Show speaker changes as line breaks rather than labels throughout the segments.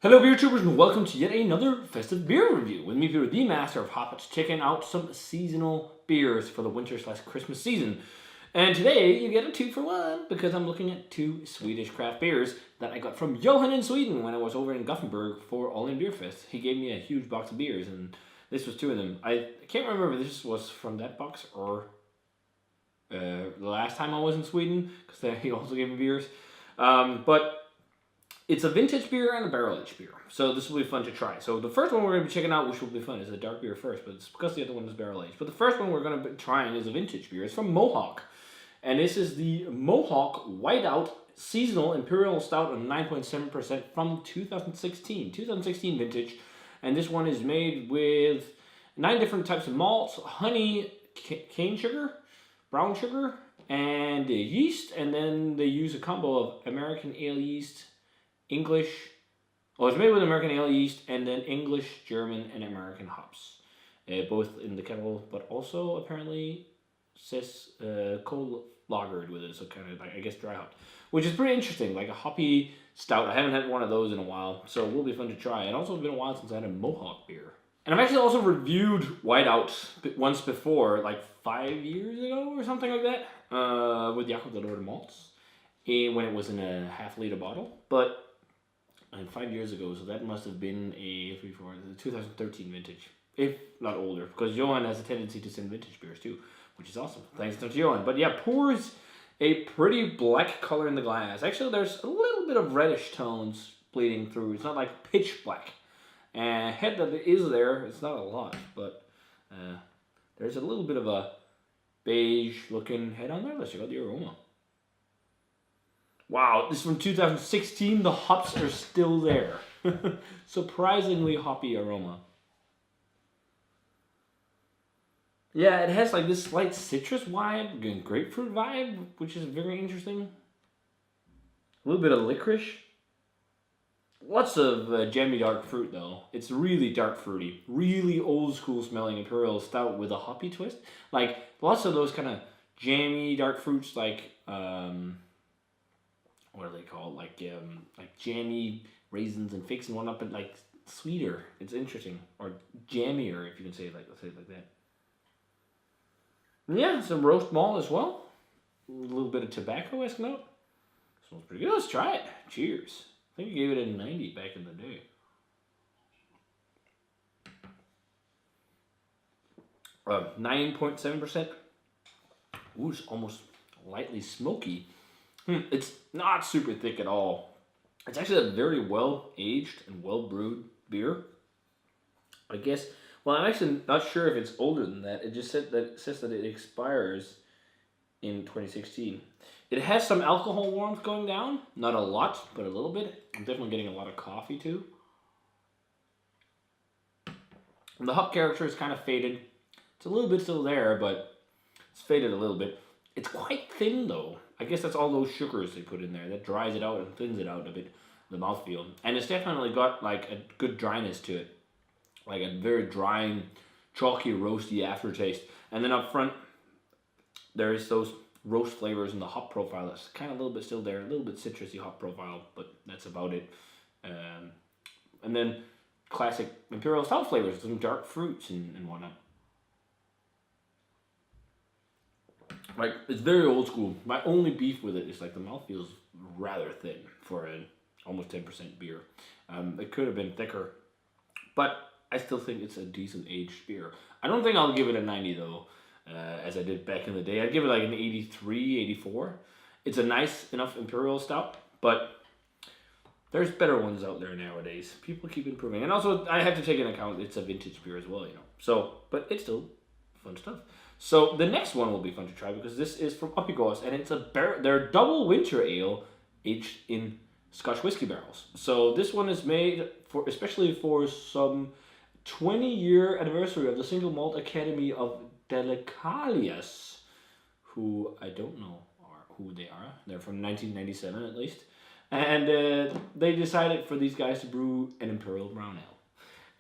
Hello beer tubers and welcome to yet another festive beer review. With me here, the master of hoppets, checking out some seasonal beers for the winter/Christmas season. And today you get a 2-for-1 because I'm looking at two Swedish craft beers that I got from Johan in Sweden when I was over in Gothenburg for All In Beer Fest. He gave me a huge box of beers and this was two of them. I can't remember if this was from that box or the last time I was in Sweden because he also gave me beers. But it's a vintage beer and a barrel-aged beer, so this will be fun to try. So the first one we're going to be checking out, which will be fun, is a dark beer first, but it's because the other one is barrel-aged. But the first one we're going to be trying is a vintage beer. It's from Mohawk, and this is the Mohawk Whiteout Seasonal Imperial Stout of 9.7% from 2016 vintage. And this one is made with 9 different types of malts, honey, cane sugar, brown sugar, and yeast, and then they use a combo of American ale yeast, English, it's made with American ale yeast and then English, German, and American hops, both in the kettle, but also apparently says cold lagered with it, so kind of like, I guess, dry hopped, which is pretty interesting, like a hoppy stout. I haven't had one of those in a while, so it will be fun to try. And also it's been a while since I had a Mohawk beer. And I've actually also reviewed Whiteout once before, like 5 years ago or something like that, with Jakob the Lord of Malts, when it was in a half-liter bottle, but 5 years ago, so that must have been a 2013 vintage, if not older, because Johan has a tendency to send vintage beers too, which is awesome. Thanks to Johan. But yeah, pours a pretty black color in the glass. Actually, there's a little bit of reddish tones bleeding through. It's not like pitch black. And head that is there, it's not a lot, but there's a little bit of a beige looking head on there. Let's check out the aroma. Wow, this is from 2016. The hops are still there. Surprisingly hoppy aroma. Yeah, it has like this slight citrus vibe and grapefruit vibe, which is very interesting. A little bit of licorice. Lots of jammy dark fruit though. It's really dark fruity. Really old school smelling Imperial Stout with a hoppy twist. Like lots of those kind of jammy dark fruits like what are they called? Like jammy raisins and figs and whatnot, but like sweeter. It's interesting, or jammier if you can say it like that. And yeah, some roast malt as well. A little bit of tobacco-esque note. Smells pretty good. Let's try it. Cheers. I think you gave it a 90 back in the day. 9.7%. Ooh, it's almost lightly smoky. It's not super thick at all. It's actually a very well aged and well brewed beer. I guess. Well, I'm actually not sure if it's older than that. It just says that it expires in 2016. It has some alcohol warmth going down. Not a lot, but a little bit. I'm definitely getting a lot of coffee too. And the hop character is kind of faded. It's a little bit still there, but it's faded a little bit. It's quite thin though. I guess that's all those sugars they put in there. That dries it out and thins it out a bit, the mouthfeel. And it's definitely got like a good dryness to it. Like a very drying, chalky, roasty aftertaste. And then up front, there's those roast flavors and the hop profile that's kind of a little bit still there. A little bit citrusy hop profile, but that's about it. And then classic Imperial Stout flavors, some dark fruits and whatnot. Like, it's very old school. My only beef with it is like the mouth feels rather thin for an almost 10% beer. It could have been thicker, but I still think it's a decent aged beer. I don't think I'll give it a 90 though, as I did back in the day. I'd give it like an 83, 84. It's a nice enough Imperial Stout, but there's better ones out there nowadays. People keep improving. And also, I have to take into account it's a vintage beer as well, you know. So, but it's still fun stuff. So the next one will be fun to try because this is from Oppigårds and it's their double winter ale aged in Scotch whiskey barrels. So this one is made especially for some 20-year anniversary of the Single Malt Academy of Delicalias, who I don't know who they are. They're from 1997 at least. And they decided for these guys to brew an Imperial Brown Ale.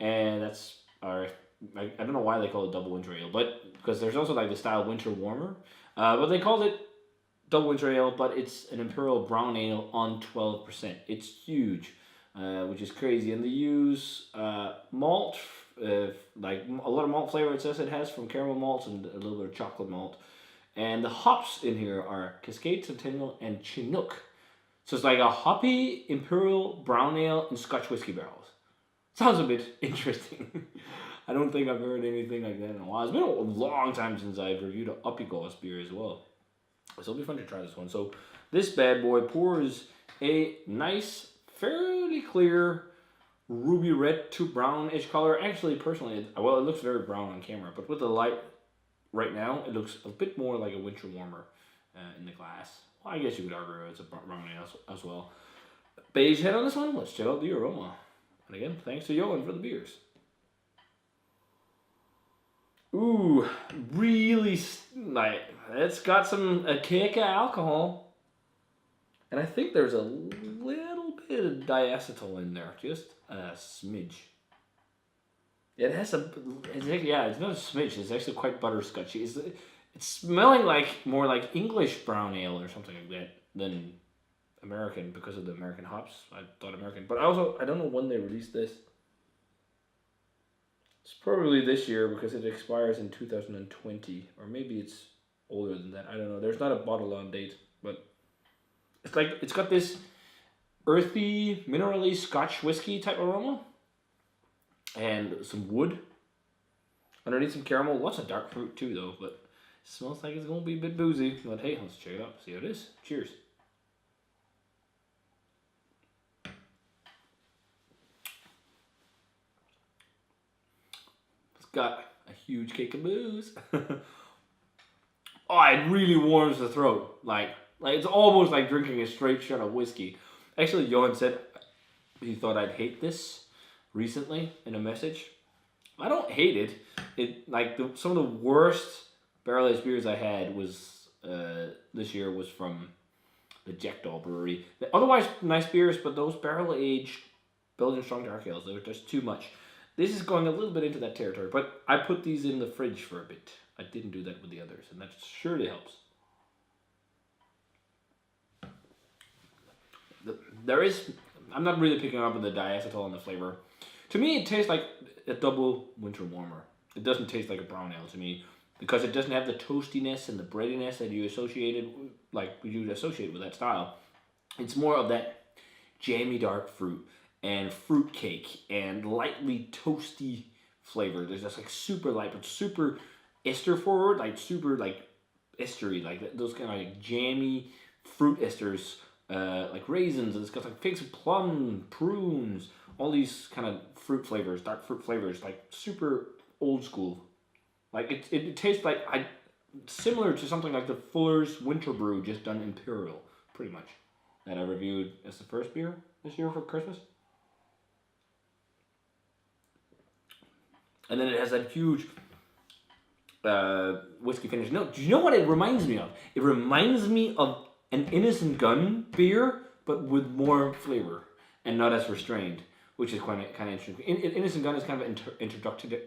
And that's our... I don't know why they call it double winter ale, but because there's also like the style winter warmer, but they called it double winter ale, but it's an Imperial brown ale on 12%. It's huge. which is crazy. And they use malt, like a lot of malt flavor. It says it has from caramel malts and a little bit of chocolate malt. And the hops in here are Cascade, Centennial, and Chinook. So it's like a hoppy Imperial brown ale in Scotch whiskey barrels. Sounds a bit interesting. I don't think I've heard anything like that in a while. It's been a long time since I've reviewed an Oppigårds beer as well. So it'll be fun to try this one. So this bad boy pours a nice, fairly clear ruby red to brownish color. Actually, personally, well, it looks very brown on camera, but with the light right now, it looks a bit more like a winter warmer in the glass. Well, I guess you could argue it's a brown ale as well. Beige head on this one. Let's check out the aroma. And again, thanks to Johan for the beers. Ooh, really, like, it's got a kick of alcohol. And I think there's a little bit of diacetyl in there, just a smidge. It has it's not a smidge, it's actually quite butterscotchy. It's smelling more like English brown ale or something like that than American because of the American hops. I thought American, but I don't know when they released this. It's probably this year because it expires in 2020, or maybe it's older than that. I don't know. There's not a bottle on date, but it's got this earthy, minerally Scotch whiskey type aroma, and some wood. Underneath some caramel, lots of dark fruit too, though. But it smells like it's gonna be a bit boozy. But hey, let's check it out. See how it is. Cheers. Got a huge cake of booze. Oh, it really warms the throat. Like it's almost like drinking a straight shot of whiskey. Actually, Johan said he thought I'd hate this recently in a message. I don't hate it. Some of the worst barrel aged beers I had was this year was from the Jackdaw Brewery. Otherwise, nice beers, but those barrel aged Belgian strong dark ales, they're just too much. This is going a little bit into that territory, but I put these in the fridge for a bit. I didn't do that with the others, and that surely helps. I'm not really picking up on the diacetyl and the flavor. To me, it tastes like a double winter warmer. It doesn't taste like a brown ale to me, because it doesn't have the toastiness and the breadiness that you would associate with that style. It's more of that jammy dark fruit and fruitcake and lightly toasty flavor. There's just super light but super ester forward, super estery, those kind of jammy fruit esters, like raisins, and it's got figs, plum, prunes, all these kind of fruit flavors, dark fruit flavors, super old school. It tastes similar to something like the Fuller's Winter Brew just done Imperial, pretty much, that I reviewed as the first beer this year for Christmas. And then it has that huge whiskey finish. No, do you know what it reminds me of? It reminds me of an Innocent Gun beer, but with more flavor and not as restrained, which is kind of interesting. Innocent Gun is kind of introductory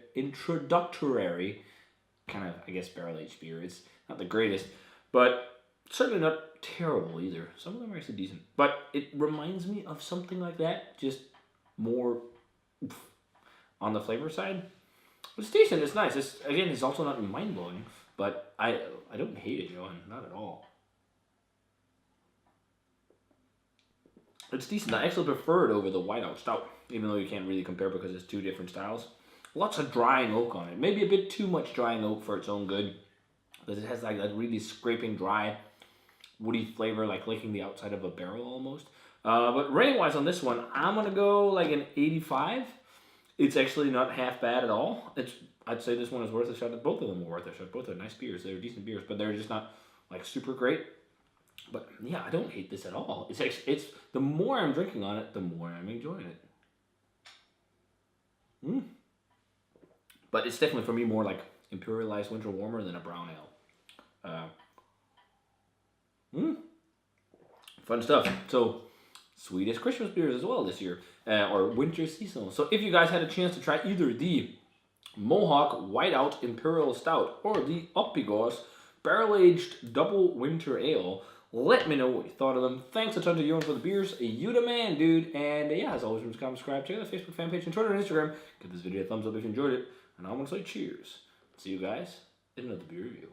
kind of, I guess, barrel aged beer. It's not the greatest, but certainly not terrible either. Some of them are actually decent, but it reminds me of something like that, just more on the flavor side. It's decent. It's nice. It's also not mind blowing, but I don't hate it, Johan. Not at all. It's decent. I actually prefer it over the Whiteout Stout, even though you can't really compare because it's two different styles. Lots of drying oak on it. Maybe a bit too much drying oak for its own good, because it has that really scraping, dry, woody flavor, like licking the outside of a barrel almost. But rating wise on this one, I'm gonna go an 85. It's actually not half bad at all. I'd say this one is worth a shot. Both of them were worth a shot. Both are nice beers. They're decent beers, but they're just not super great. But yeah, I don't hate this at all. It's the more I'm drinking on it, the more I'm enjoying it. But it's definitely for me more like Imperialized winter warmer than a brown ale. Fun stuff. So Swedish Christmas beers as well this year, or winter seasonal. So if you guys had a chance to try either the Mohawk Whiteout Imperial Stout or the Oppigårds Barrel Aged Double Winter Ale, Let me know what you thought of them. Thanks a ton to Ewan for the beers. You the man, dude. And yeah, as always, remember to subscribe, check out the Facebook fan page and Twitter and Instagram. Give this video a thumbs up if you enjoyed it. And I want to say cheers. See you guys in another beer review.